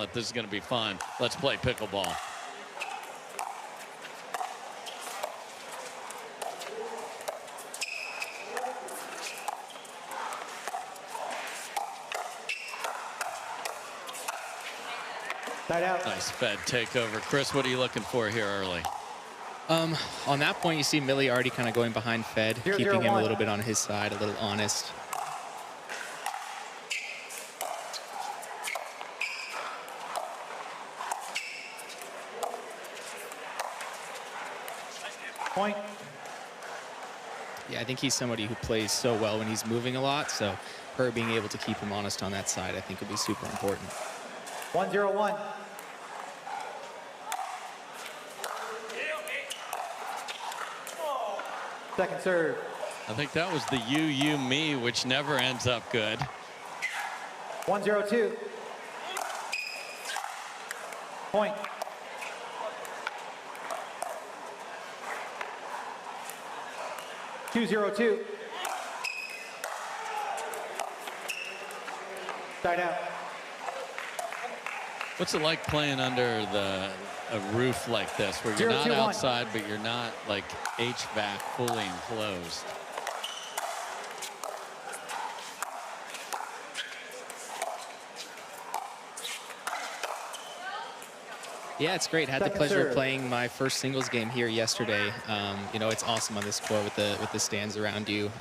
what, this is going to be fun. Let's play pickleball. Side out. Nice Fed takeover. Chris, what are you looking for here early? On that point, you see Millie already kind of going behind Fed, keeping him a little bit on his side, a little honest. Point. Yeah, I think he's somebody who plays so well when he's moving a lot, so her being able to keep him honest on that side, I think, will be super important. 1-0-1. Second serve. I think that was the you, me, which never ends up good. 1-0-2. Point. Two 0-2. Side out. What's it like playing under a roof like this, where you're not outside, but you're not like HVAC fully enclosed? Yeah, it's great. Had the pleasure of playing my first singles game here yesterday. You know, it's awesome on this court with the stands around you.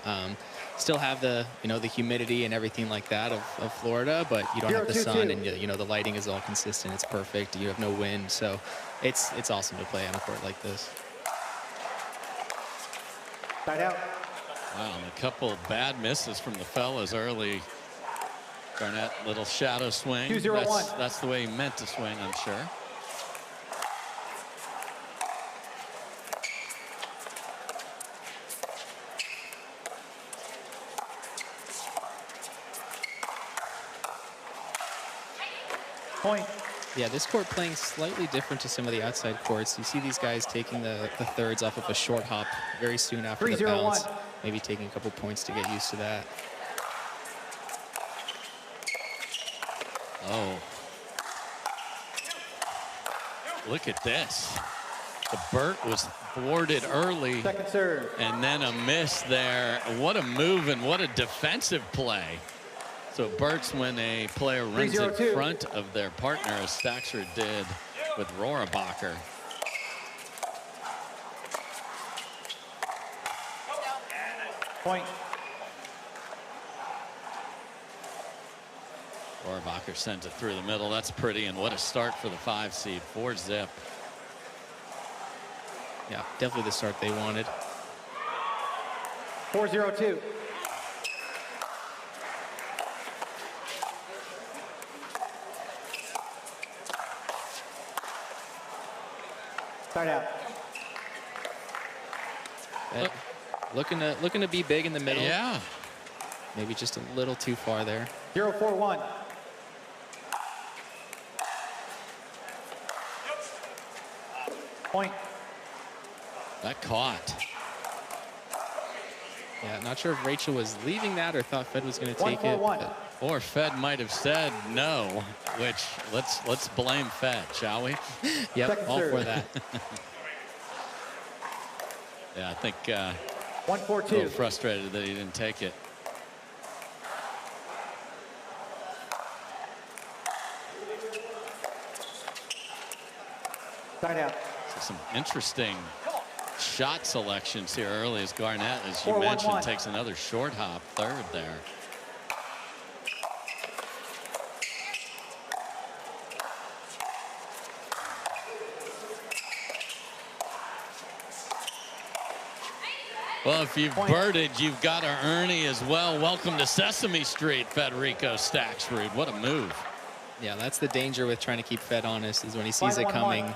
Still have the the humidity and everything like that of Florida, but you don't have the sun, and the lighting is all consistent. It's perfect. You have no wind, so it's awesome to play on a court like this. Side out. Wow, and a couple bad misses from the fellas early. Garnett, little shadow swing. 2-0-1. That's the way he meant to swing, I'm sure. Point. Yeah, this court playing slightly different to some of the outside courts. You see these guys taking the thirds off of a short hop very soon after the bounce. Maybe taking a couple points to get used to that. Oh. Look at this. The Burt was thwarted early. Second serve. And then a miss there. What a move and what a defensive play. So Burt's when a player runs in front of their partner, as Staksrud did with Rohrabacher. Point. Rohrabacher sends it through the middle. That's pretty, and what a start for the 5 seed. 4-zip. Yeah, definitely the start they wanted. 4-0-2. Start out. Looking to be big in the middle. Yeah. Maybe just a little too far there. 0-4-1. Point. That caught. Yeah, not sure if Rachel was leaving that or thought Fed was going to take it. Or Fed might have said no, which let's blame Fed, shall we? Yep, all for that. Yeah, I think 1-4-2. a little frustrated that he didn't take it. Side out. So some interesting shot selections here early as Garnett, as you mentioned, takes another short hop third there. Well, if you've birded, you've got to Ernie as well. Welcome to Sesame Street, Federico Staksrud. What a move. Yeah, that's the danger with trying to keep Fed honest, is when he sees it coming,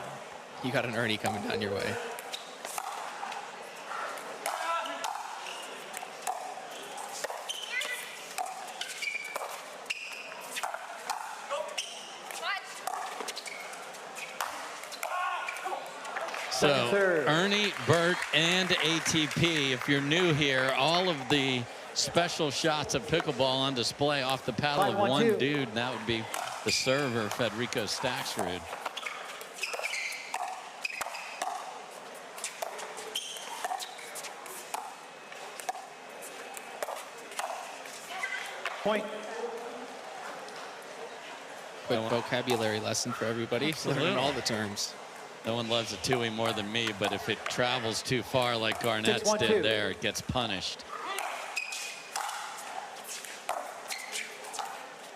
you got an Ernie coming down your way. So Ernie, Burt, and ATP, if you're new here, all of the special shots of pickleball on display off the paddle of one dude, and that would be the the server, Federico Staksrud. Point. Quick vocabulary lesson for everybody. Absolutely. Learning all the terms. No one loves a two-way more than me, but if it travels too far like Garnett's did there, it gets punished.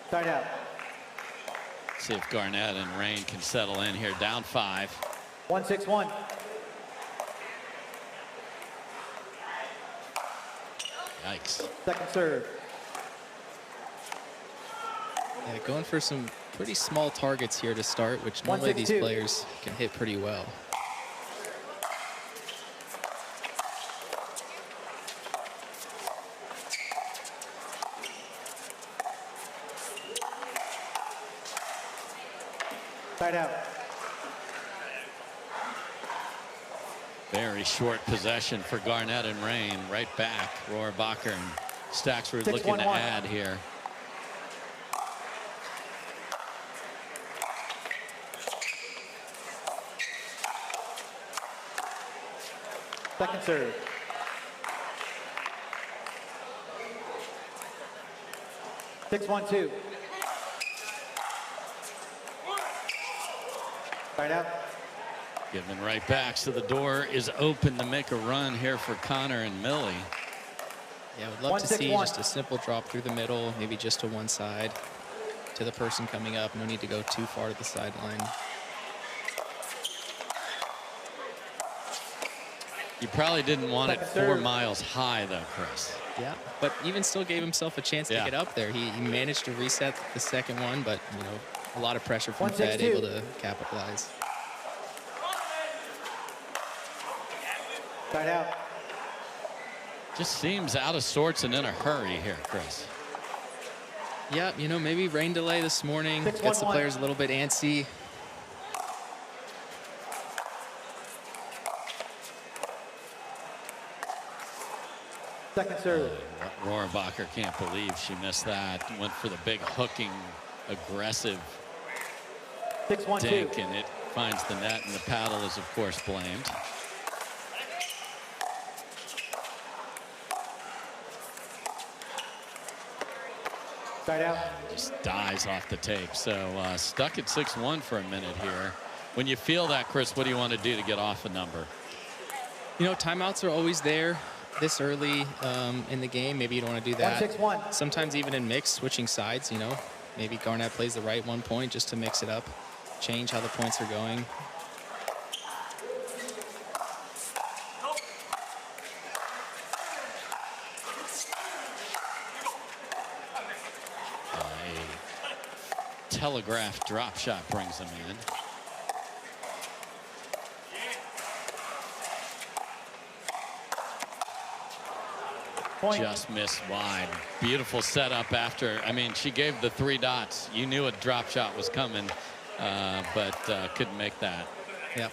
Start out. See if Garnett and Rane can settle in here. Down 5. 1-6-1. Yikes. Second serve. Yeah, going for some pretty small targets here to start, which normally these players can hit pretty well. Start out. Very short possession for Garnett and Rane. Right back. Rohrabacher and Staksrud looking to add here. Second serve. Six, 1-2. Right out. Giving right back, so the door is open to make a run here for Connor and Millie. Yeah, I would love to see just a simple drop through the middle, maybe just to one side, to the person coming up. No need to go too far to the sideline. You probably didn't want it 4 miles high, though, Chris. Yeah, but even still gave himself a chance to get up there. He managed to reset the second one, but, you know, a lot of pressure from Fed, able to capitalize. Start out. Just seems out of sorts and in a hurry here, Chris. Yeah, you know, maybe rain delay this morning gets the players a little bit antsy. Second serve. Rohrabacher can't believe she missed that. Went for the big hooking, aggressive 6-1-2. dink, and it finds the net, and the paddle is, of course, blamed. Start out. Just dies off the tape. So stuck at 6-1 for a minute here. When you feel that, Chris, what do you want to do to get off a number? You know, timeouts are always there this early in the game. Maybe you don't want to do that. 1-6-1. Sometimes even in mix, switching sides, you know, maybe Garnett plays the right 1 point just to mix it up, change how the points are going. A telegraph drop shot brings them in. Point. Just missed wide. Beautiful setup after. I mean, she gave the 3 dots. You knew a drop shot was coming, but couldn't make that. Yep.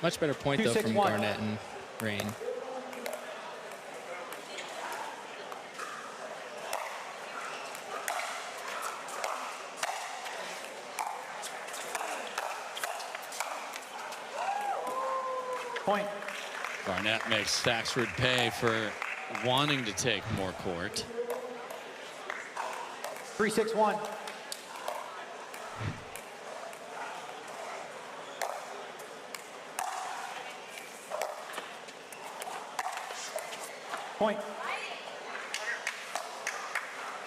Much better point, though, from Garnett and Rane. Point. Garnett makes Staksrud pay for wanting to take more court. 3-6-1. Point.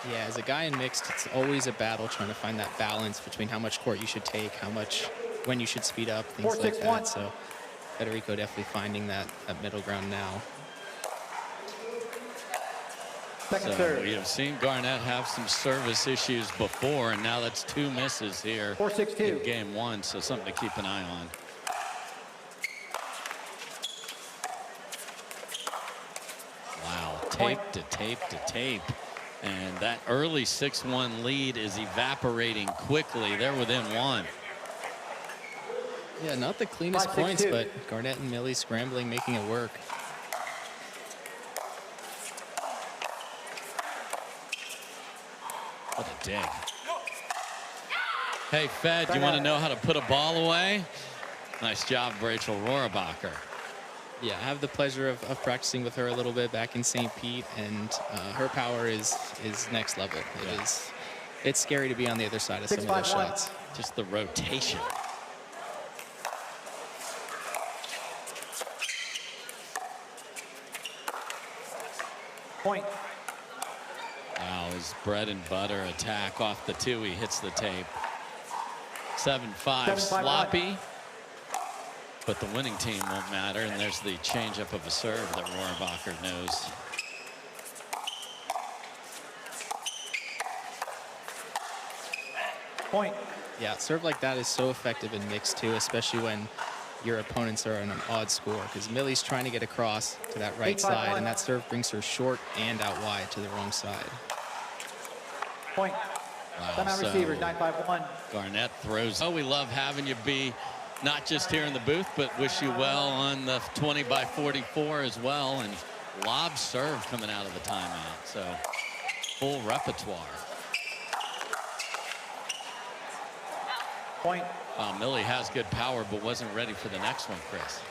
Yeah, as a guy in mixed, it's always a battle trying to find that balance between how much court you should take, how much, when you should speed up, things like that. So Federico definitely finding that middle ground now. So we have seen Garnett have some service issues before, and now that's 2 misses here in game 1, so something to keep an eye on. Wow, tape to tape to tape. And that early 6-1 lead is evaporating quickly. They're within 1. Yeah, not the cleanest points, but Garnett and Millie scrambling, making it work. What a dig. Hey, Fed, you want to know how to put a ball away? Nice job, Rachel Rohrabacher. Yeah, I have the pleasure of practicing with her a little bit back in St. Pete, and her power is next level. It's scary to be on the other side of some of those shots. Just the rotation. Point. Wow, his bread and butter attack off the two. He hits the tape. 7-5 sloppy. But the winning team won't matter, and there's the changeup of a serve that Rohrabacher knows. Point. Yeah, serve like that is so effective in mixed too, especially when your opponents are on an odd score, because Millie's trying to get across to that right side, and that serve brings her short and out wide to the wrong side. Point. Timeout receivers, 9-5-1. Garnett throws. Oh, we love having you be not just here in the booth, but wish you well on the 20x44 as well. And lob serve coming out of the timeout. So full repertoire. Point. Millie has good power, but wasn't ready for the next one, Chris.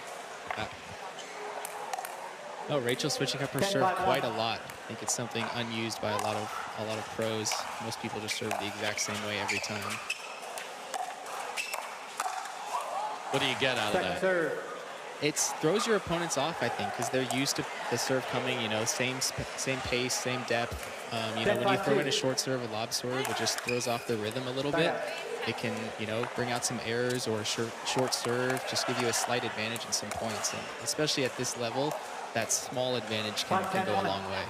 Oh, Rachel switching up her serve quite a lot. I think it's something unused by a lot of pros. Most people just serve the exact same way every time. What do you get out of that? Serve. It throws your opponents off, I think, because they're used to the serve coming, you know, same pace, same depth. You know, when you throw in a short serve, a lob serve, it just throws off the rhythm a little bit. It can, you know, bring out some errors, or a short serve, just give you a slight advantage in some points. And especially at this level, that small advantage can go a long way.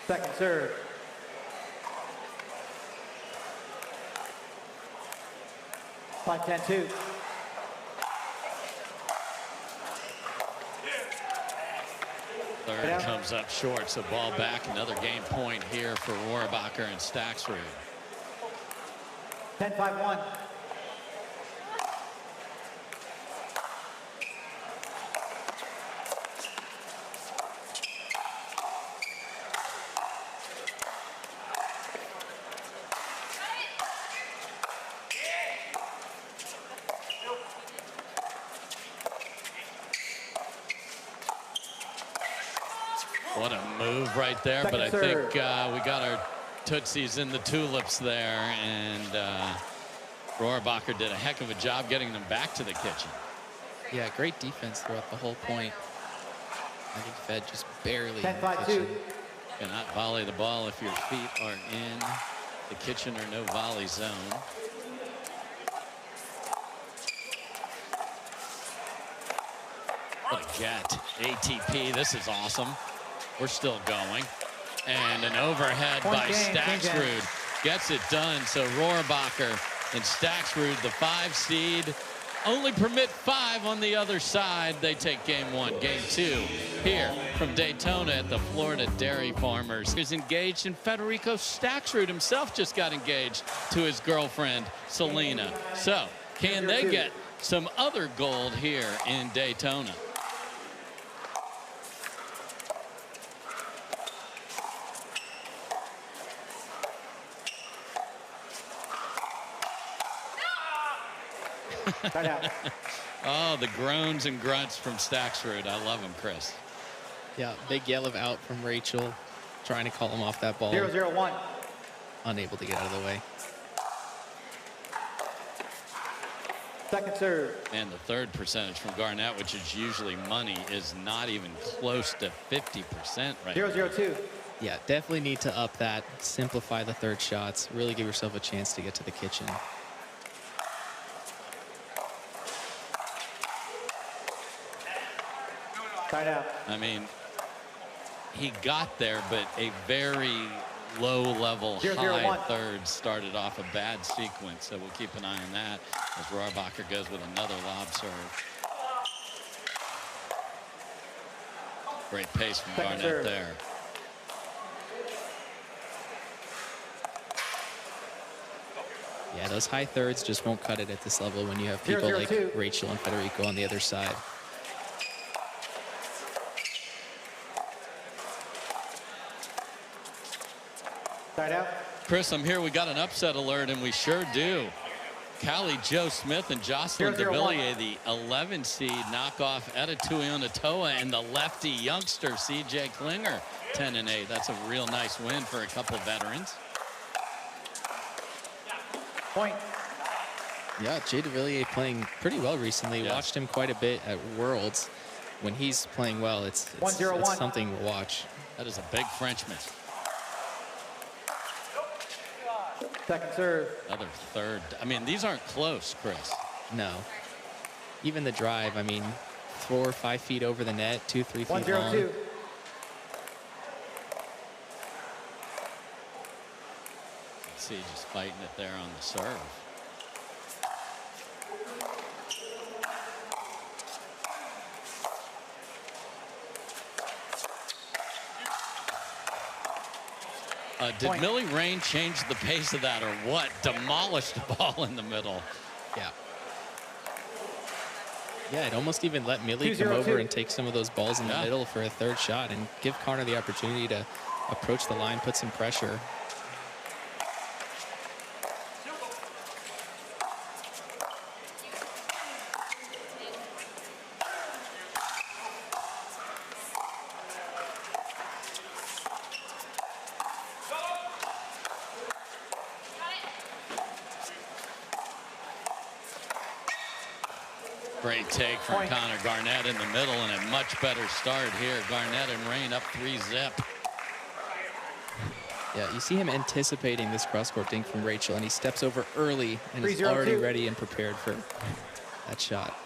Second serve. Five, 10-2. Third comes up short, so ball back. Another game point here for Rohrabacher and Staksrud. 10-5-1. What a move right there, but I think we got our Tootsies in the tulips there, and Rohrabacher did a heck of a job getting them back to the kitchen. Yeah, great defense throughout the whole point. I think Fed just barely 10-5-2. Cannot volley the ball if your feet are in the kitchen or no volley zone. What a get. ATP, this is awesome. We're still going. And an overhead by Staksrud gets it done. So Rohrabacher and Staksrud, the 5 seed, only permit 5 on the other side. They take game 1. Game 2 here from Daytona at the Florida Dairy Farmers. He's engaged, and Federico Staksrud himself just got engaged to his girlfriend, Selena. So can they get some other gold here in Daytona? Oh, the groans and grunts from Staksrud. I love him, Chris. Yeah, big yell of out from Rachel, trying to call him off that ball. 0-0-1. Unable to get out of the way. Second serve. And the third percentage from Garnett, which is usually money, is not even close to 50% right 0-0-2. Yeah, definitely need to up that, simplify the third shots, really give yourself a chance to get to the kitchen. I mean, he got there, but a very low-level, high third started off a bad sequence. So we'll keep an eye on that as Rohrabacher goes with another lob serve. Great pace from Garnett there. Yeah, those high thirds just won't cut it at this level when you have people like Rachel and Federico on the other side. Side out. Chris, I'm here. We got an upset alert, and we sure do. Callie Jo Smith and Jocelyn DeVilliers, the 11 seed, knock off Etta Tuionatoa and the lefty youngster CJ Klinger, 10-8. That's a real nice win for a couple veterans. Point. Yeah, Jay DeVilliers playing pretty well recently. Yes. Watched him quite a bit at Worlds. When he's playing well, it's something to watch. That is a big Frenchman. Second serve. Another third. I mean, these aren't close, Chris. No. Even the drive, I mean, 4 or 5 feet over the net, 2, 3 feet long. 1-0-2. See, just fighting it there on the serve. Did Millie Rane change the pace of that or what? Demolished the ball in the middle. Yeah. Yeah, it almost even let Millie come over and take some of those balls in the middle for a third shot and give Connor the opportunity to approach the line, put some pressure. Great take from Connor Garnett in the middle, and a much better start here. Garnett and Rane up 3-zip. Yeah, you see him anticipating this cross-court dink from Rachel, and he steps over early and is already ready and prepared for that shot.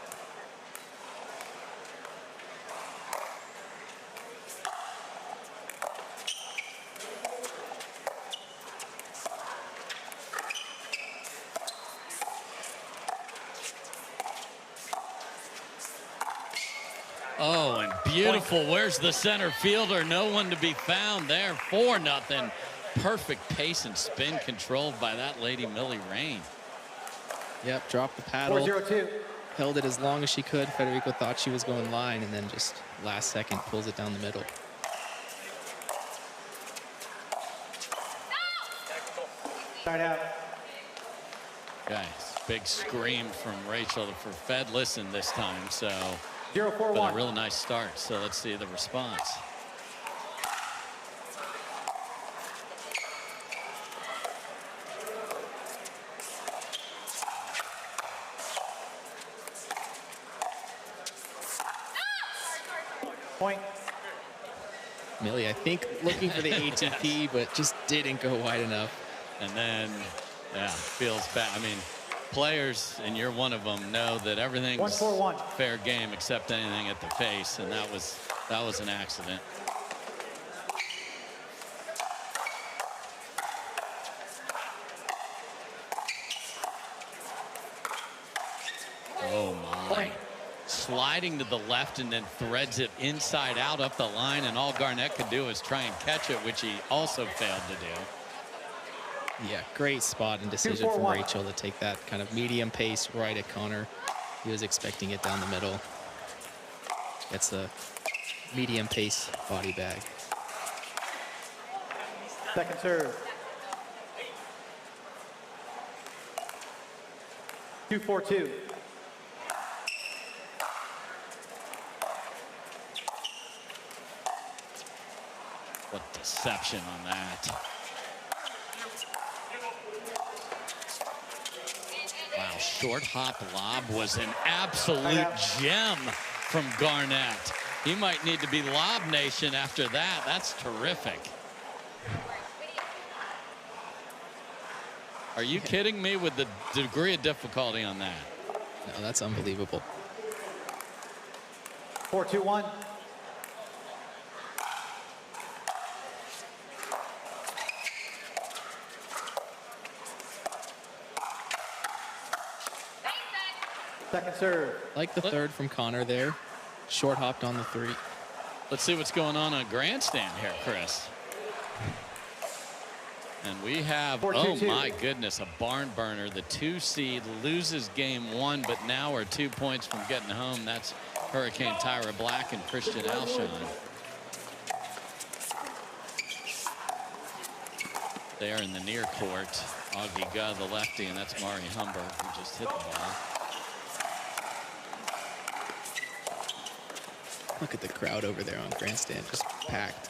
Oh, and beautiful. Where's the center fielder? No one to be found there. 4-0. Perfect pace and spin controlled by that lady, Millie Rane. Yep, dropped the paddle. 4-0-2. Held it as long as she could. Federico thought she was going line, and then just last second pulls it down the middle. Side out. Guys, big scream from Rachel for Fed listen this time. So 0-4-1. but a real nice start. So let's see the response. Point. Millie, I think, looking for the ATP, but just didn't go wide enough. And then, yeah, feels bad. I mean, players, and you're one of them, know that everything's 1-4-1. fair game except anything at the face, and that was an accident. Oh my. Sliding to the left and then threads it inside out up the line, and all Garnett could do is try and catch it, which he also failed to do. Yeah, great spot and decision from Rachel to take that kind of medium pace right at Connor. He was expecting it down the middle. Gets a medium pace body bag. Second serve. 2-4-2. What deception on that. Wow, short hop lob was an absolute gem from Garnett. He might need to be Lob Nation after that. That's terrific. Are you kidding me with the degree of difficulty on that? No, that's unbelievable. 4-2-1. Second serve. Like the third from Connor there. Short hopped on the 3. Let's see what's going on grandstand here, Chris. And we have, oh my goodness, a barn burner. The 2 seed loses game 1, but now are 2 points from getting home. That's Hurricane Tyra Black and Christian Alshon. They are in the near court. Augie Guh, the lefty, and that's Mari Humberg, who just hit the ball. Look at the crowd over there on grandstand, just packed.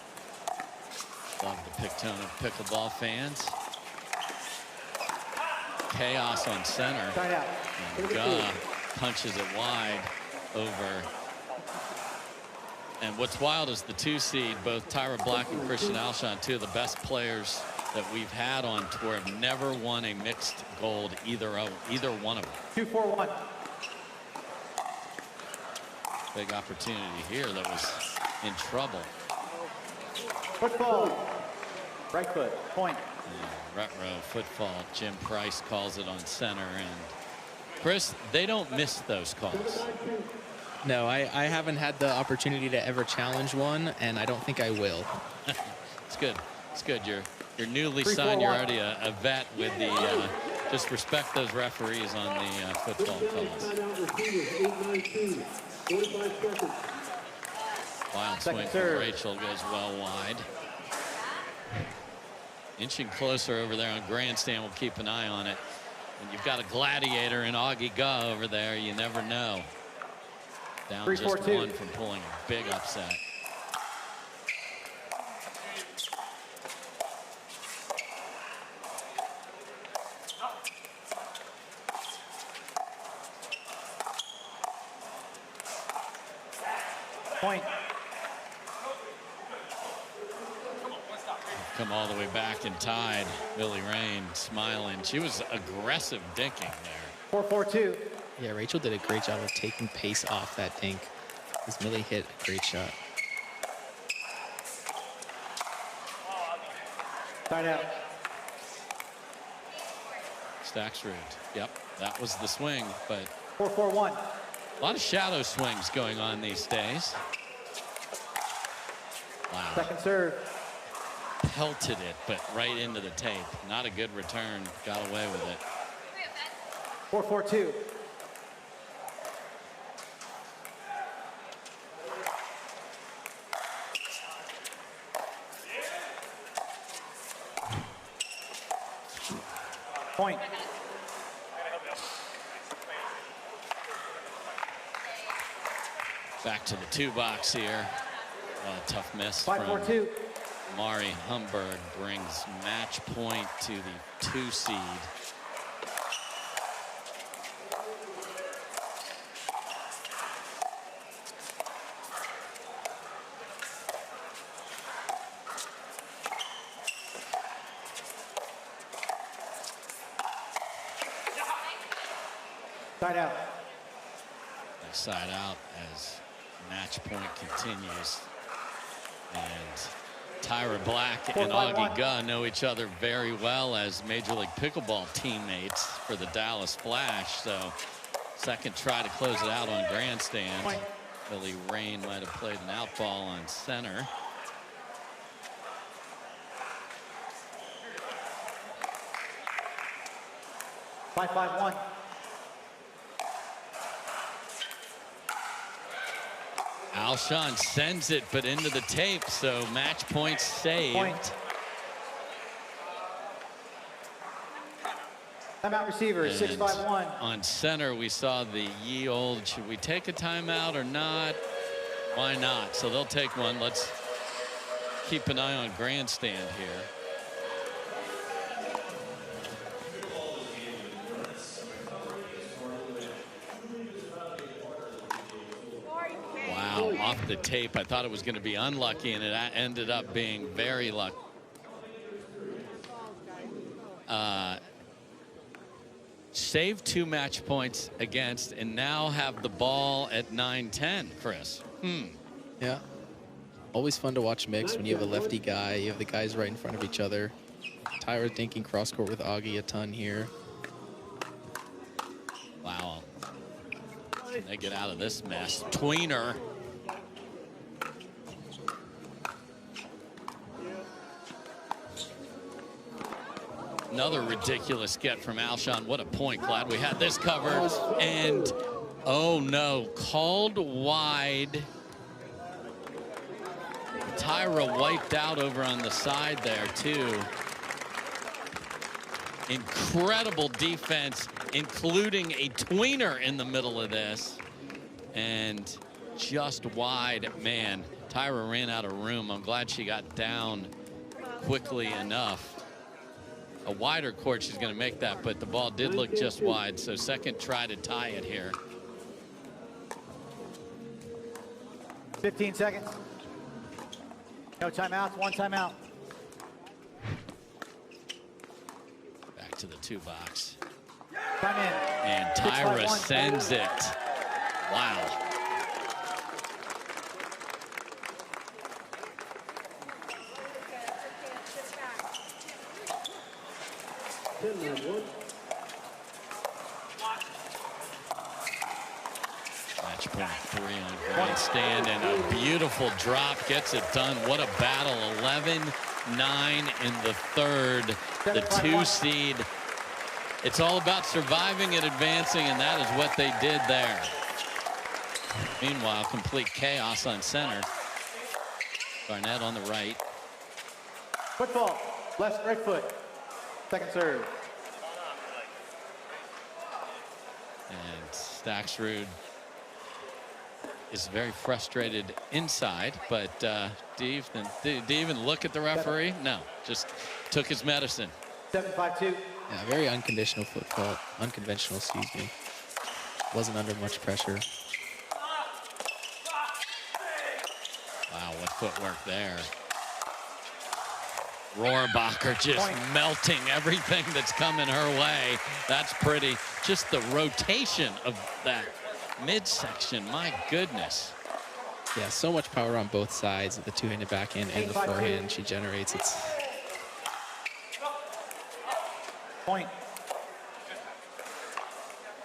Love the Daytona pickleball fans. Chaos on center. And Guh punches it wide over. And what's wild is the 2 seed, both Tyra Black and Christian Alshon, 2 of the best players that we've had on tour, have never won a mixed gold, either one of them. 2-4-1. Big opportunity here that was in trouble. Football. Right foot. Point. Retro football. Jim Price calls it on center. And Chris, they don't miss those calls. No, I haven't had the opportunity to ever challenge one, and I don't think I will. It's good. It's good. You're newly signed. You're already a vet with the. Just respect those referees on the football calls. Wild swing from Rachel, goes well wide. Inching closer over there on grandstand. We'll keep an eye on it. And you've got a gladiator in Augie Guh over there. You never know. Down 3-4-2. just 1 from pulling a big upset. Point. Come all the way back and tied. Billy Rane smiling. She was aggressive dinking there. 4-4-2. Yeah, Rachel did a great job of taking pace off that dink. Because Millie hit a great shot. Tied out. Staksrud. Yep, that was the swing, but 4-4-1. a lot of shadow swings going on these days. Wow. Second serve. Pelted it, but right into the tape. Not a good return. Got away with it. 4-4-2. Point. Back to the 2 box here. Tough miss. 5-4-2. Mari Humberg brings match point to the 2 seed. Side out. Side out as match point continues. And Tyra Black and Augie Guh know each other very well as Major League Pickleball teammates for the Dallas Flash. So second try to close it out on grandstand. Billy Rane might have played an out ball on center. Five, 5-1. Alshon sends it, but into the tape, so match point saved. Point. Timeout receiver, 6-5-1. On center, we saw the ye old, should we take a timeout or not? Why not? So they'll take one. Let's keep an eye on grandstand here. Wow, off the tape. I thought it was going to be unlucky, and it ended up being very lucky. Saved 2 match points against, and now have the ball at 9-10, Chris. Yeah. Always fun to watch mix when you have a lefty guy, you have the guys right in front of each other. Tyra dinking cross court with Augie a ton here. Wow. Can they get out of this mess? Tweener. another ridiculous get from Alshon. What a point. Glad we had this covered. And, oh no, called wide. Tyra wiped out over on the side there, too. Incredible defense, including a tweener in the middle of this. And just wide, man. Tyra ran out of room. I'm glad she got down quickly enough. A wider court, she's going to make that, but the ball did look just wide. So second try to tie it here. 15 seconds. No timeouts, one timeout. Back to the 2 box. Time in. And Tyra sends it. Wow. Match point 3 on grandstand, and a beautiful drop gets it done. What a battle. 11-9 in the third. The 2 seed. It's all about surviving and advancing, and that is what they did there. Meanwhile, complete chaos on center. Garnett on the right. Football, left, right foot. Second serve. And Staksrud is very frustrated inside, but did he even look at the referee? No, just took his medicine. 7-5-2. Yeah, very unconditional foot fault. Unconventional, excuse me. Wasn't under much pressure. Wow, what footwork there. Rohrabacher just melting everything that's coming her way. That's pretty. Just the rotation of that midsection, my goodness. Yeah, so much power on both sides of the two-handed backhand and the forehand she generates. It's point.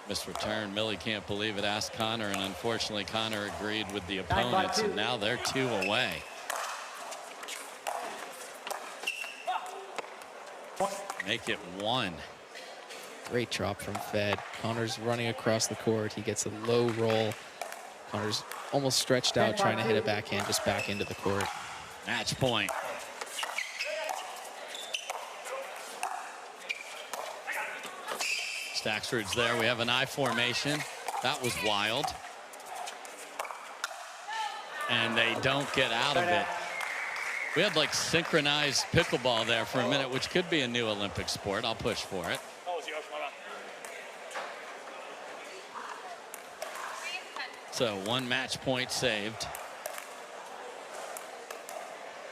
Missed return. Millie can't believe it. Asked Connor, and unfortunately Connor agreed with the opponents, and now they're 2 away. Make it 1. great drop from Fed. Connor's running across the court. He gets a low roll. Connor's almost stretched out, trying to hit a backhand just back into the court. Match point. Staksrud's there. We have an I formation. That was wild. And they don't get out of it. We had like synchronized pickleball there for a minute, which could be a new Olympic sport. I'll push for it. So 1 match point saved.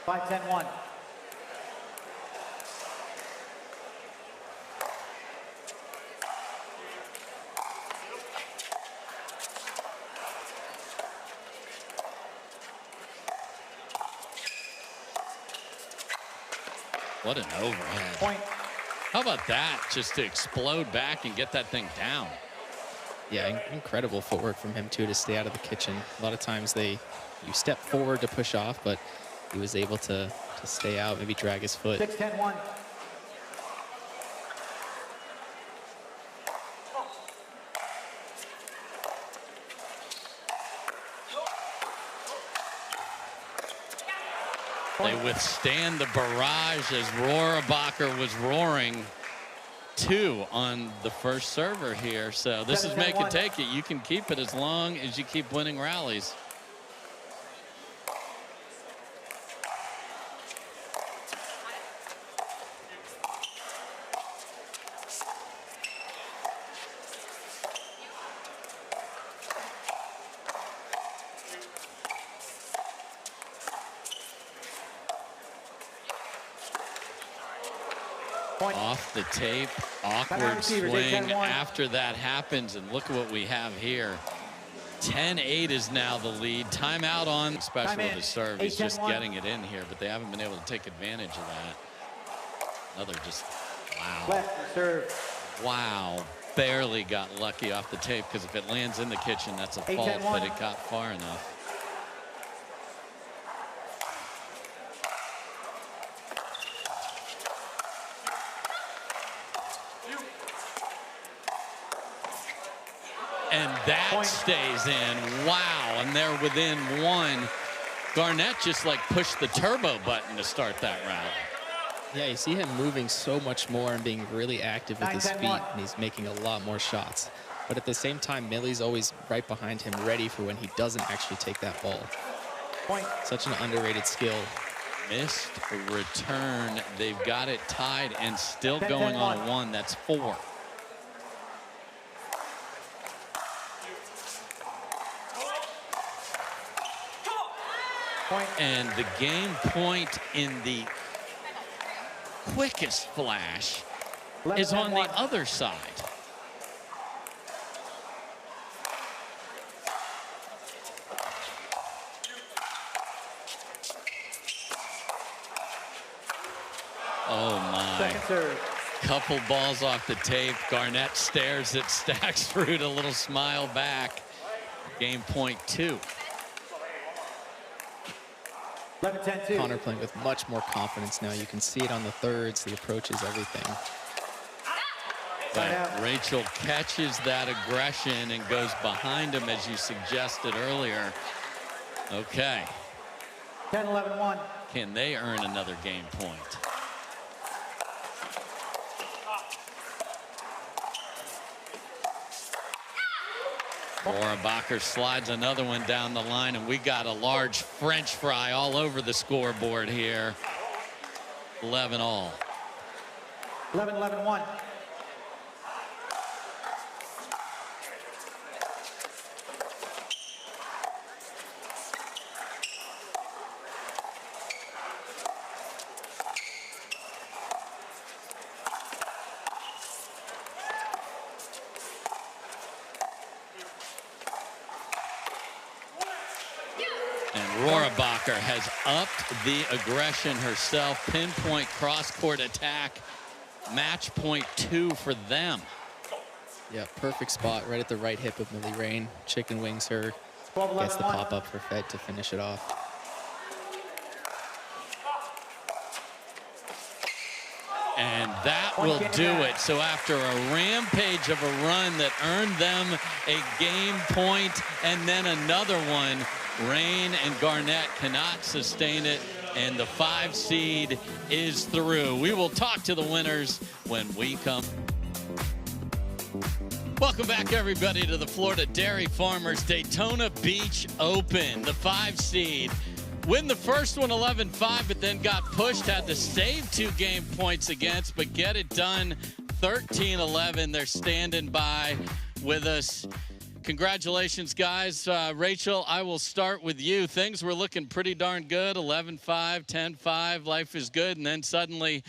5-10-1. What an overhead. Point. How about that? Just to explode back and get that thing down. Yeah, incredible footwork from him too to stay out of the kitchen. A lot of times you step forward to push off, but he was able to stay out, maybe drag his foot. 6-10-1. They withstand the barrage as Rohrabacher was roaring 2 on the first server here. So this is make it take it. You can keep it as long as you keep winning rallies. Off the tape, awkward swing after that happens, and look at what we have here. 10-8 is now the lead. Timeout on, especially with the serve. He's just getting it in here, but they haven't been able to take advantage of that. Another just, wow. Left serve. Wow, barely got lucky off the tape, because if it lands in the kitchen, that's a fault, but it got far enough. that stays in. Wow, and they're within one. Garnett just like pushed the turbo button to start that round. Yeah, you see him moving so much more and being really active with his feet, and he's making a lot more shots. But at the same time, Millie's always right behind him, ready for when he doesn't actually take that ball. Such an underrated skill. Missed return. They've got it tied and still going on a 1. That's 4. And the game point in the quickest flash is on the other side. Oh my. Couple balls off the tape. Garnett stares at Staksrud, a little smile back. Game point 2. Connor playing with much more confidence now. You can see it on the thirds, the approaches, everything. But Rachel catches that aggression and goes behind him, as you suggested earlier. Okay. 10-11-1. Can they earn another game point? Rohrabacher slides another one down the line, and we got a large French fry all over the scoreboard here. 11 all. 11-11-1. Rohrabacher has upped the aggression herself. Pinpoint cross-court attack. Match point 2 for them. Yeah, perfect spot right at the right hip of Millie Rane. Chicken wings her. Gets the pop-up for Fed to finish it off. And that will do it. So after a rampage of a run that earned them a game point and then another one, Rane and Garnett cannot sustain it, and the 5 seed is through. We will talk to the winners when we come. Welcome back, everybody, to the Florida Dairy Farmers Daytona Beach Open. The 5 seed win the first one 11-5, but then got pushed, had to save 2 game points against, but get it done 13-11. They're standing by with us. Congratulations, guys. Rachel, I will start with you. Things were looking pretty darn good. 11-5, 10-5, life is good. And then suddenly,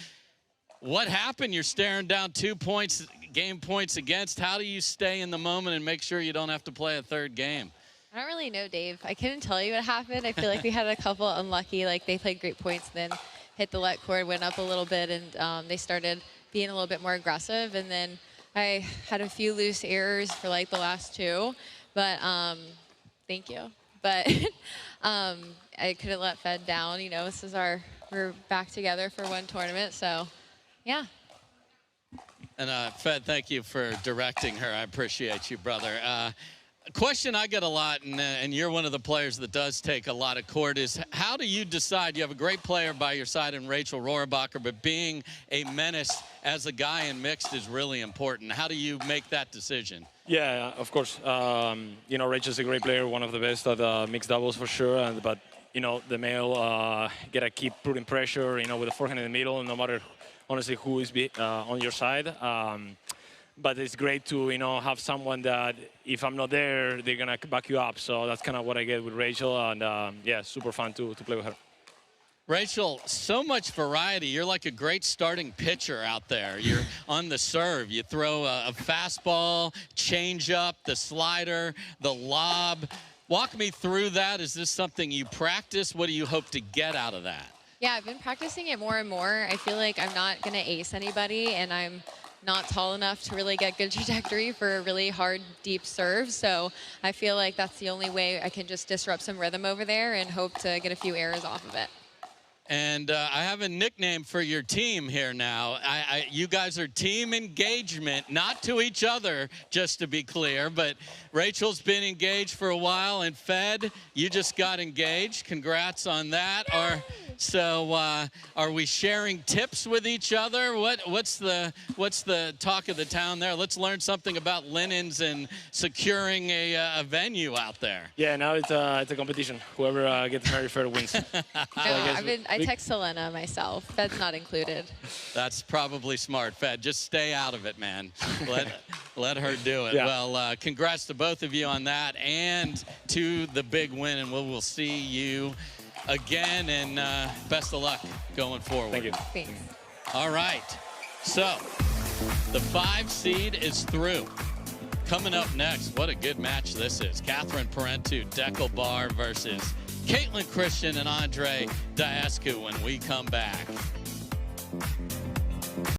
what happened? You're staring down 2 points, game points against. How do you stay in the moment and make sure you don't have to play a third game? I don't really know, Dave. I couldn't tell you what happened. I feel like we had a couple unlucky, like they played great points, then hit the let cord, went up a little bit, and they started being a little bit more aggressive. And then I had a few loose errors for like the last 2, but thank you. But I couldn't let Fed down. You know, this is we're back together for one tournament, so yeah. And Fed, thank you for directing her. I appreciate you, brother. A question I get a lot, and you're one of the players that does take a lot of court, is how do you decide? You have a great player by your side in Rachel Rohrabacher, but being a menace as a guy in mixed is really important. How do you make that decision? Yeah, of course. You know, Rachel's a great player, one of the best at mixed doubles for sure. But, you know, the male gotta keep putting pressure, you know, with the forehand in the middle, no matter, honestly, who is on your side. But it's great to, you know, have someone that if I'm not there, they're going to back you up. So that's kind of what I get with Rachel. And, yeah, super fun to play with her. Rachel, so much variety. You're like a great starting pitcher out there. You're on the serve. You throw a fastball, change up, the slider, the lob. Walk me through that. Is this something you practice? What do you hope to get out of that? Yeah, I've been practicing it more and more. I feel like I'm not going to ace anybody, and I'm not tall enough to really get good trajectory for a really hard, deep serve. So I feel like that's the only way I can just disrupt some rhythm over there and hope to get a few errors off of it. And I have a nickname for your team here now. You guys are Team Engagement, not to each other, just to be clear, but Rachel's been engaged for a while, and Fed, you just got engaged. Congrats on that. Are we sharing tips with each other? What's the talk of the town there? Let's learn something about linens and securing a venue out there. Yeah, now it's a competition. Whoever gets married first wins. I text Helena myself. Fed's not included. That's probably smart, Fed. Just stay out of it, man. Let her do it. Yeah. Well, congrats to both of you on that and to the big win, and we'll see you again, and best of luck going forward. Thank you. Thanks. All right. So the 5 seed is through. Coming up next, what a good match this is. Catherine Parentu, Deckel Bar versus Caitlin Christian and Andre Diascu when we come back.